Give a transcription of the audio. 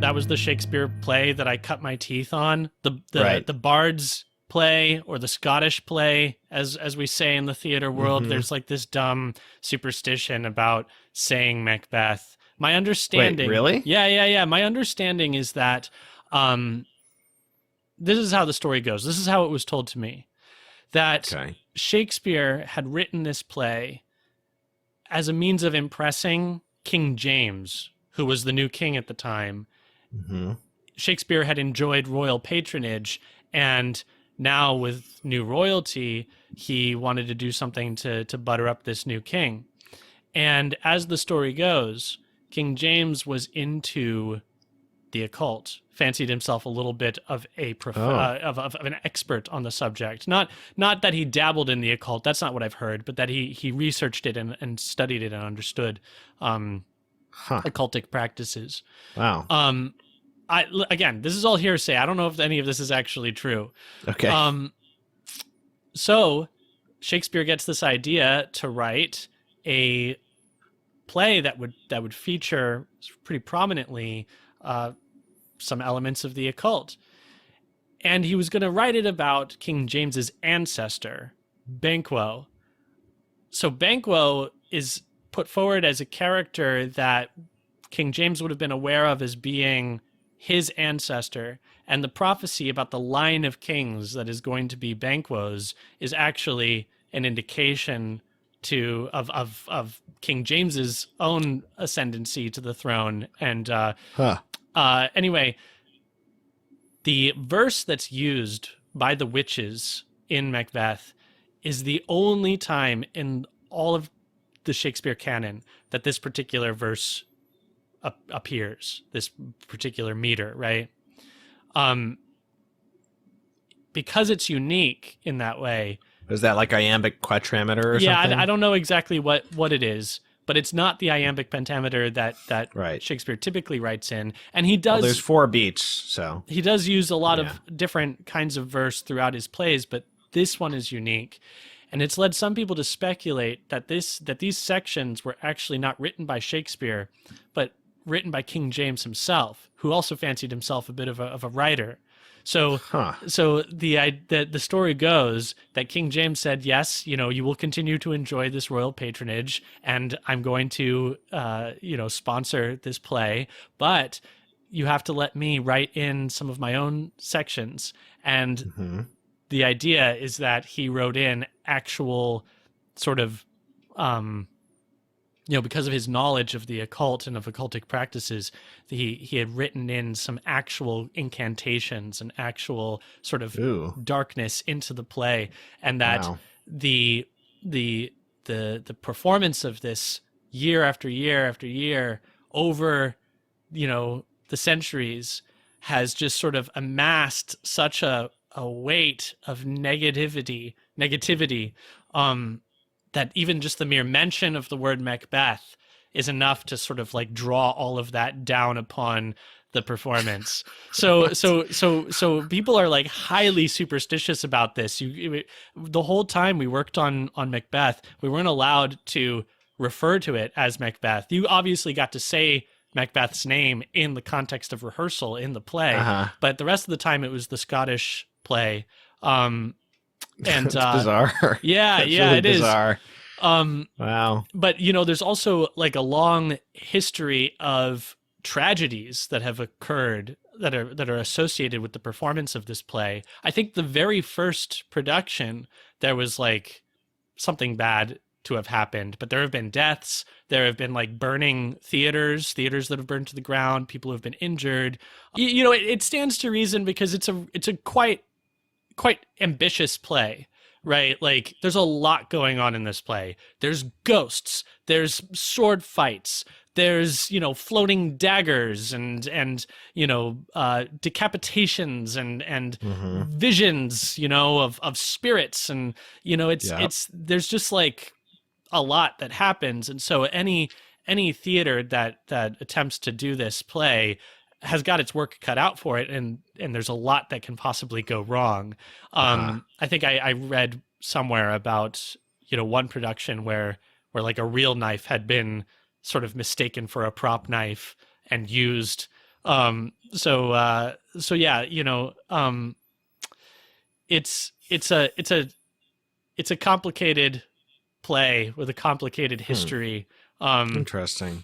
that was the Shakespeare play that I cut my teeth on. Right. The Bard's play, or the Scottish play, as we say in the theater world. There's like this dumb superstition about saying Macbeth. My Wait, understanding, really? yeah. My understanding is that this is how the story goes. This is how it was told to me, that Okay. Shakespeare had written this play as a means of impressing King James, who was the new king at the time. Mm-hmm. Shakespeare had enjoyed royal patronage, and now with new royalty, he wanted to do something to butter up this new king. And as the story goes, King James was into the occult, fancied himself a little bit of of an expert on the subject. Not that he dabbled in the occult, that's not what I've heard, but that he researched it and studied it and understood occultic practices. Wow. Again, this is all hearsay. I don't know if any of this is actually true. Okay. So Shakespeare gets this idea to write a play that would feature pretty prominently some elements of the occult. And he was going to write it about King James's ancestor, Banquo. So Banquo is put forward as a character that King James would have been aware of as being his ancestor, and the prophecy about the line of kings that is going to be Banquo's is actually an indication of King James's own ascendancy to the throne. And anyway, the verse that's used by the witches in Macbeth is the only time in all of the Shakespeare canon that this particular verse appears, this particular meter, right? Because it's unique in that way. Is that like iambic quatrameter or yeah, something? I don't know exactly what it is, but it's not the iambic pentameter that Right. Shakespeare typically writes in. And he does. Well, there's 4 beats, so He does use a lot of different kinds of verse throughout his plays, but this one is unique. And it's led some people to speculate that these sections were actually not written by Shakespeare, but written by King James himself, who also fancied himself a bit of a writer. So the story goes that King James said, yes, you will continue to enjoy this royal patronage, and I'm going to sponsor this play, but you have to let me write in some of my own sections. And the idea is that he wrote in actual sort of because of his knowledge of the occult and of occultic practices, he had written in some actual incantations and actual sort of darkness into the play, and that the performance of this year after year after year over the centuries has just sort of amassed such a weight of negativity that even just the mere mention of the word Macbeth is enough to sort of like draw all of that down upon the performance. So people are like highly superstitious about this. The whole time we worked on Macbeth, we weren't allowed to refer to it as Macbeth. You obviously got to say Macbeth's name in the context of rehearsal in the play, but the rest of the time it was the Scottish play. And it's bizarre. Yeah, That's yeah, really it is. bizarre. Wow. But there's also like a long history of tragedies that have occurred that are associated with the performance of this play. I think the very first production, there was like something bad to have happened, but there have been deaths. There have been like burning theaters that have burned to the ground. People who have been injured. It stands to reason because it's a quite ambitious play, right? Like there's a lot going on in this play. There's ghosts, there's sword fights, there's floating daggers and decapitations and visions of spirits, and it's there's just like a lot that happens. And so any theater that attempts to do this play has got its work cut out for it, and there's a lot that can possibly go wrong. I think I read somewhere about one production where like a real knife had been sort of mistaken for a prop knife and used So yeah, it's a complicated play with a complicated history. Interesting.